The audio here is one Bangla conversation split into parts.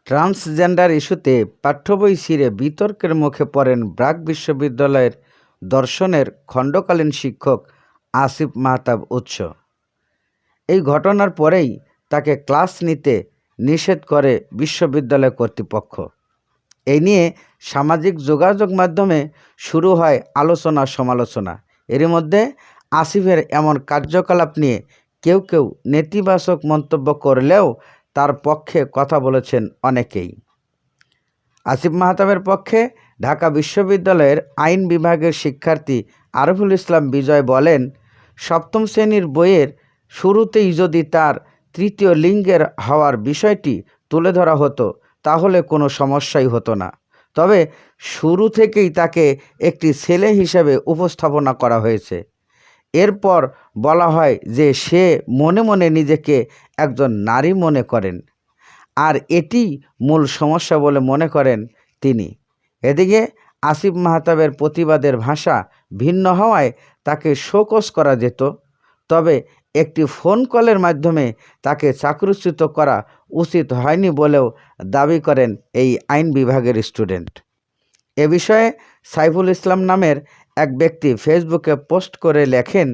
ট্রান্সজেন্ডার ইস্যুতে পাঠ্যবই ছিঁড়ে বিতর্কের মুখে পড়েন ব্র্যাক বিশ্ববিদ্যালয়ের দর্শনের খণ্ডকালীন শিক্ষক আসিফ মাহতাব উৎস। এই ঘটনার পরেই তাকে ক্লাস নিতে নিষেধ করে বিশ্ববিদ্যালয় কর্তৃপক্ষ। এই নিয়ে সামাজিক যোগাযোগ মাধ্যমে শুরু হয় আলোচনা সমালোচনা। এরই মধ্যে আসিফের এমন কার্যকলাপ নিয়ে কেউ কেউ নেতিবাচক মন্তব্য করলেও তার পক্ষে কথা বলেছেন অনেকেই। আসিফ মাহতাবের পক্ষে ঢাকা বিশ্ববিদ্যালয়ের আইন বিভাগের শিক্ষার্থী আরফুল ইসলাম বিজয় বলেন, সপ্তম শ্রেণীর বইয়ের শুরুতেই যদি তার তৃতীয় লিঙ্গের হওয়ার বিষয়টি তুলে ধরা হতো তাহলে কোনো সমস্যাই হতো না। তবে শুরু থেকেই তাকে একটি ছেলে হিসেবে উপস্থাপনা করা হয়েছে। এরপর বলা হয় যে সে মনে মনে নিজেকে একজন নারী মনে করেন, আর এটি মূল সমস্যা বলে মনে করেন তিনি। এদিকে আসিফ মাহতাবের প্রতিবাদের ভাষা ভিন্ন হওয়ায় তাকে শোকজ করা যেত, তবে একটি ফোন কলের মাধ্যমে তাকে চাকরিচ্যুত করা উচিত হয়নি বলেও দাবি করেন এই আইন বিভাগের স্টুডেন্ট। এ বিষয়ে সাইফুল ইসলাম নামের এক ব্যক্তি ফেসবুকে পোস্ট করে লেখেন,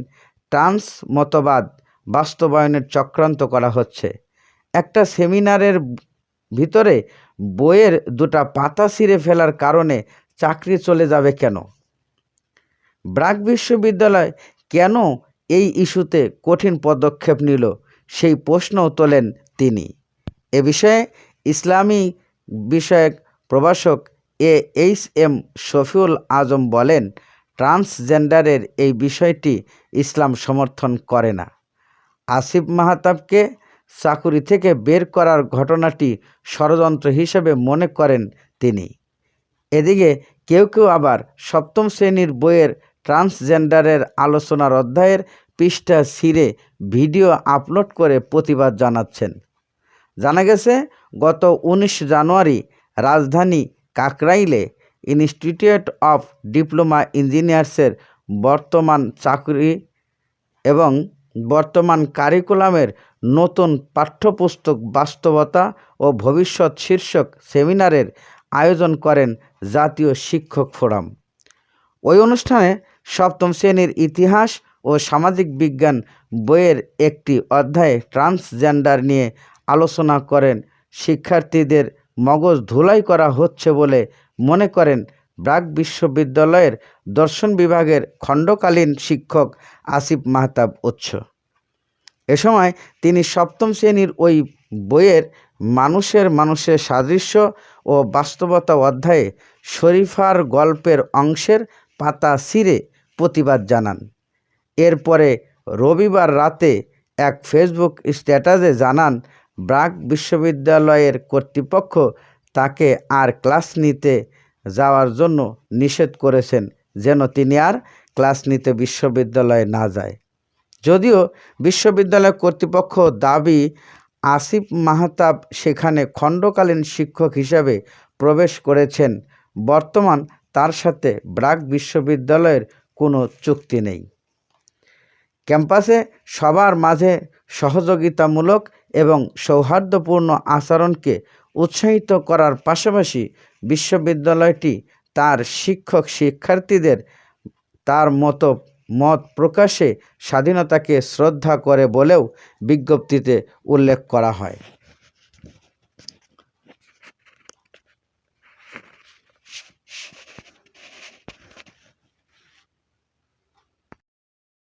ট্রান্স মতবাদ বাস্তবায়নের চক্রান্ত করা হচ্ছে। একটা সেমিনারের ভিতরে বইয়ের দুটা পাতা ছিঁড়ে ফেলার কারণে চাকরি চলে যাবে কেন? ব্র্যাক বিশ্ববিদ্যালয় কেন এই ইস্যুতে কঠিন পদক্ষেপ নিল সেই প্রশ্নও তোলেন তিনি। এ বিষয়ে ইসলামী বিষয়ক প্রভাষক এইচ.এম. শফিউল আজম বলেন, ট্রান্সজেন্ডারের এই বিষয়টি ইসলাম সমর্থন করে না। আসিফ মাহতাবকে চাকুরি থেকে বের করার ঘটনাটি ষড়যন্ত্র হিসেবে মনে করেন তিনি। এদিকে কেউ কেউ আবার সপ্তম শ্রেণীর বইয়ের ট্রান্সজেন্ডারের আলোচনার অধ্যায়ের পৃষ্ঠা ছিঁড়ে ভিডিও আপলোড করে প্রতিবাদ জানাচ্ছেন। জানা গেছে, গত 19 জানুয়ারি রাজধানী কাকরাইলে ইনস্টিটিউট অফ ডিপ্লোমা ইঞ্জিনিয়ার্সের বর্তমান চাকরি এবং বর্তমান কারিকুলামের নতুন পাঠ্যপুস্তক বাস্তবতা ও ভবিষ্যৎ শীর্ষক সেমিনারের আয়োজন করেন জাতীয় শিক্ষক ফোরাম। ওই অনুষ্ঠানে সপ্তম শ্রেণীর ইতিহাস ও সামাজিক বিজ্ঞান বইয়ের একটি অধ্যায়ে ট্রান্সজেন্ডার নিয়ে আলোচনা করেন। শিক্ষার্থীদের মগজ ধুলাই করা হচ্ছে বলে মনে করেন ব্র্যাক বিশ্ববিদ্যালয়ের দর্শন বিভাগের খণ্ডকালীন শিক্ষক আসিফ মাহতাব উৎস। এ সময় তিনি সপ্তম শ্রেণীর ওই বইয়ের মানুষের সাদৃশ্য ও বাস্তবতা অধ্যায়ে শরীফার গল্পের অংশের পাতা ছিঁড়ে প্রতিবাদ জানান। এরপরে রবিবার রাতে এক ফেসবুক স্ট্যাটাসে জানান, ব্র্যাক বিশ্ববিদ্যালয়ের কর্তৃপক্ষ তাকে আর ক্লাস নিতে যাওয়ার জন্য নিষেধ করেছেন, যেন তিনি আর ক্লাস নিতে বিশ্ববিদ্যালয়ে না যায়। যদিও বিশ্ববিদ্যালয় কর্তৃপক্ষ দাবি আসিফ মাহতাব সেখানে খণ্ডকালীন শিক্ষক হিসাবে প্রবেশ করেছেন, বর্তমান তার সাথে ব্র্যাক বিশ্ববিদ্যালয়ের কোনো চুক্তি নেই। ক্যাম্পাসে সবার মাঝে সহযোগিতামূলক এবং সৌহার্দ্যপূর্ণ আচরণকে উৎসাহিত করার পাশাপাশি বিশ্ববিদ্যালয়টি তার শিক্ষক শিক্ষার্থীদের তার মত প্রকাশে স্বাধীনতাকে শ্রদ্ধা করে বলেও বিজ্ঞপ্তিতে উল্লেখ করা হয়।